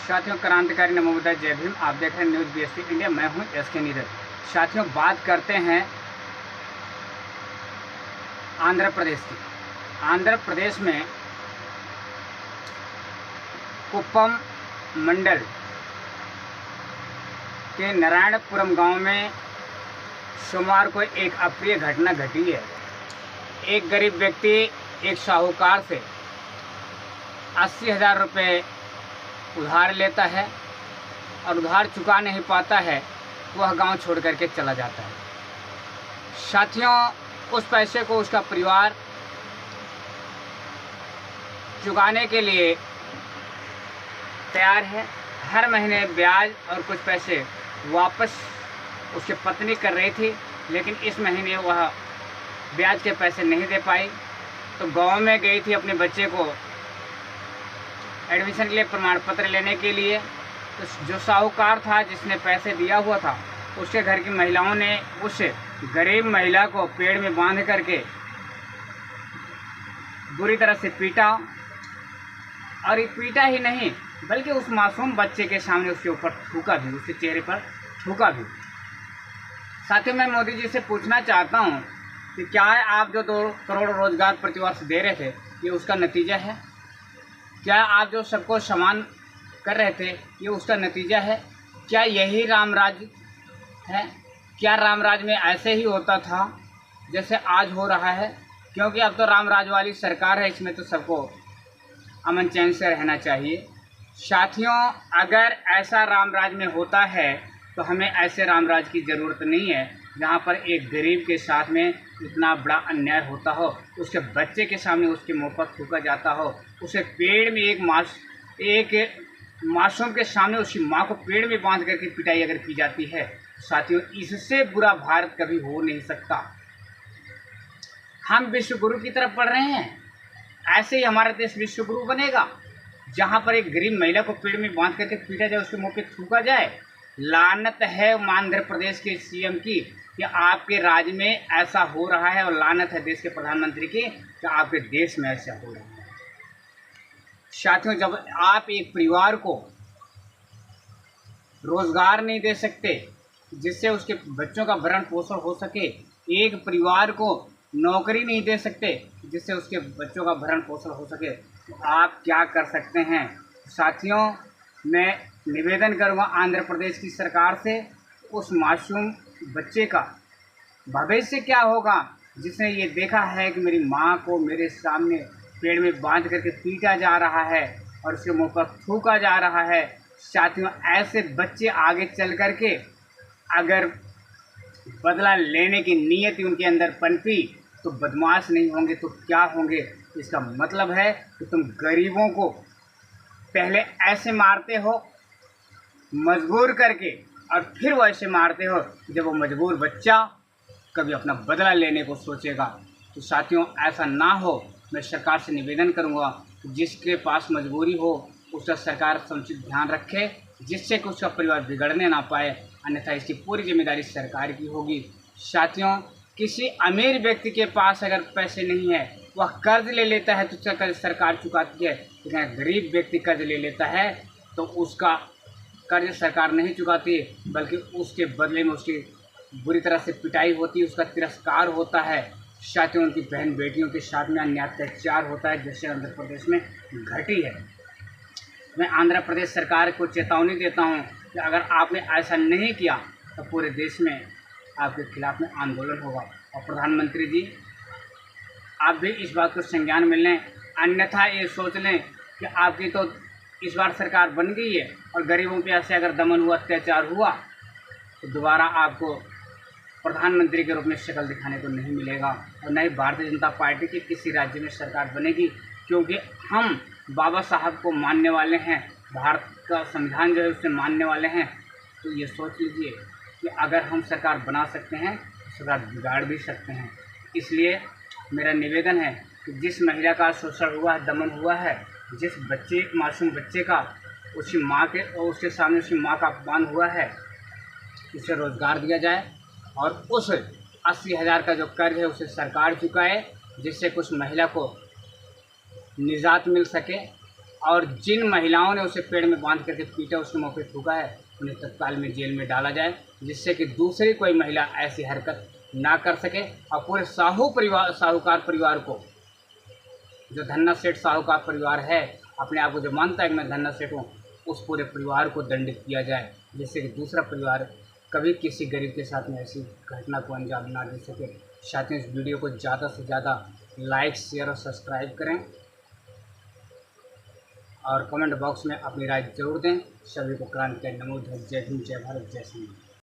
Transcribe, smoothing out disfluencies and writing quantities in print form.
साथियों, क्रांतिकारी नमो बुद्धाय, जय भीम। आप देख रहे हैं न्यूज़ बीएसपी इंडिया। मैं हूं एसके नीरज। साथियों, बात करते हैं आंध्र प्रदेश की। आंध्र प्रदेश में कुप्पम मंडल के नारायणपुरम गांव में सोमवार को एक अप्रिय घटना घटी है। एक गरीब व्यक्ति एक साहूकार से 80,000 रुपये उधार लेता है और उधार चुका नहीं पाता है। वह गांव छोड़ करके चला जाता है। साथियों, उस पैसे को उसका परिवार चुकाने के लिए तैयार है। हर महीने ब्याज और कुछ पैसे वापस उसकी पत्नी कर रही थी, लेकिन इस महीने वह ब्याज के पैसे नहीं दे पाई। तो गांव में गई थी अपने बच्चे को एडमिशन के लिए प्रमाण पत्र लेने के लिए। तो जो साहूकार था जिसने पैसे दिया हुआ था, उसके घर की महिलाओं ने उस गरीब महिला को पेड़ में बांध करके बुरी तरह से पीटा। और ये पीटा ही नहीं, बल्कि उस मासूम बच्चे के सामने उसके ऊपर थूका भी, उसके चेहरे पर थूका भी। साथियों, मैं मोदी जी से पूछना चाहता हूँ कि क्या आप जो 2 करोड़ रोजगार प्रतिवर्ष दे रहे थे, ये उसका नतीजा है? क्या आप जो सबको समान कर रहे थे, ये उसका नतीजा है? क्या यही रामराज है? क्या रामराज में ऐसे ही होता था जैसे आज हो रहा है? क्योंकि अब तो रामराज वाली सरकार है, इसमें तो सबको अमन चैन से रहना चाहिए। साथियों, अगर ऐसा रामराज में होता है तो हमें ऐसे रामराज की ज़रूरत नहीं है, जहाँ पर एक गरीब के साथ में इतना बड़ा अन्याय होता हो, उसके बच्चे के सामने उसके मुँह पर थूका जाता हो, उसे पेड़ में एक मासूम के सामने उसकी माँ को पेड़ में बांध करके पिटाई अगर की जाती है। साथियों, इससे बुरा भारत कभी हो नहीं सकता। हम विश्व गुरु की तरफ बढ़ रहे हैं, ऐसे ही हमारा देश विश्व गुरु बनेगा, जहाँ पर एक गरीब महिला को पेड़ में बांध करके पीटा जाए, उसके मुँह पे थूका जाए। लानत है आंध्र प्रदेश के सीएम की कि आपके राज्य में ऐसा हो रहा है, और लानत है देश के प्रधानमंत्री की कि आपके देश में ऐसा हो रहा है। साथियों, जब आप एक परिवार को रोजगार नहीं दे सकते जिससे उसके बच्चों का भरण पोषण हो सके, एक परिवार को नौकरी नहीं दे सकते जिससे उसके बच्चों का भरण पोषण हो सके, तो आप क्या कर सकते हैं? साथियों, मैं निवेदन करूंगा आंध्र प्रदेश की सरकार से, उस मासूम बच्चे का भविष्य क्या होगा जिसने ये देखा है कि मेरी माँ को मेरे सामने पेड़ में बांध करके पीटा जा रहा है और उसके मुंह पर थूका जा रहा है। साथियों, ऐसे बच्चे आगे चल करके अगर बदला लेने की नीयत उनके अंदर पनपी तो बदमाश नहीं होंगे तो क्या होंगे? इसका मतलब है कि तुम गरीबों को पहले ऐसे मारते हो मजबूर करके, और फिर वैसे मारते हो जब वो मजबूर बच्चा कभी अपना बदला लेने को सोचेगा। तो साथियों, ऐसा ना हो। मैं सरकार से निवेदन करूंगा कि जिसके पास मजबूरी हो उसका सरकार समुचित ध्यान रखे, जिससे कि उसका परिवार बिगड़ने ना पाए, अन्यथा इसकी पूरी जिम्मेदारी सरकार की होगी। साथियों, किसी अमीर व्यक्ति के पास अगर पैसे नहीं है, वह कर्ज ले लेता है तो कर्ज सरकार चुकाती है, लेकिन गरीब व्यक्ति कर्ज ले लेता है तो उसका कर्ज सरकार नहीं चुकाती, बल्कि उसके बदले में उसकी बुरी तरह से पिटाई होती है, उसका तिरस्कार होता है। साथियों, उनकी बहन बेटियों के साथ में अन्याय अत्याचार होता है, जैसे आंध्र प्रदेश में घटी है। मैं आंध्र प्रदेश सरकार को चेतावनी देता हूं कि अगर आपने ऐसा नहीं किया तो पूरे देश में आपके खिलाफ में आंदोलन होगा। और प्रधानमंत्री जी, आप भी इस बात को संज्ञान में लें, अन्यथा ये सोच लें कि आपकी तो इस बार सरकार बन गई है और गरीबों पे ऐसे अगर दमन हुआ, अत्याचार हुआ, तो दोबारा आपको प्रधानमंत्री के रूप में शक्ल दिखाने को नहीं मिलेगा, और न ही भारतीय जनता पार्टी की किसी राज्य में सरकार बनेगी। क्योंकि हम बाबा साहब को मानने वाले हैं, भारत का संविधान जो है उससे मानने वाले हैं। तो ये सोच लीजिए कि अगर हम सरकार बना सकते हैं तो सरकार बिगाड़ भी सकते हैं। इसलिए मेरा निवेदन है कि जिस महिला का शोषण हुआ है, दमन हुआ है, जिस मासूम बच्चे का उसकी माँ के और उसके सामने उसकी माँ का अपमान हुआ है, उसे रोज़गार दिया जाए और उस 80,000 का जो कर्ज है उसे सरकार चुकाए, जिससे कुछ महिला को निजात मिल सके और जिन महिलाओं ने उसे पेड़ में बांध करके पीटा, उसके मुँह पे थूका है, उन्हें तत्काल में जेल में डाला जाए, जिससे कि दूसरी कोई महिला ऐसी हरकत ना कर सके। और पूरे साहूकार परिवार को, जो धन्ना सेठ साहूकार परिवार है, अपने आप को जो मानता है कि मैं धन्ना सेठ हूँ, उस पूरे परिवार को दंडित किया जाए, जिससे कि दूसरा परिवार कभी किसी गरीब के साथ में ऐसी घटना को अंजाम ना दे सके। साथियों, इस वीडियो को ज़्यादा से ज़्यादा लाइक, शेयर और सब्सक्राइब करें और कमेंट बॉक्स में अपनी राय जरूर दें। सभी को क्रांति नमो, जय हिंद, जय भारत, जय सिंह।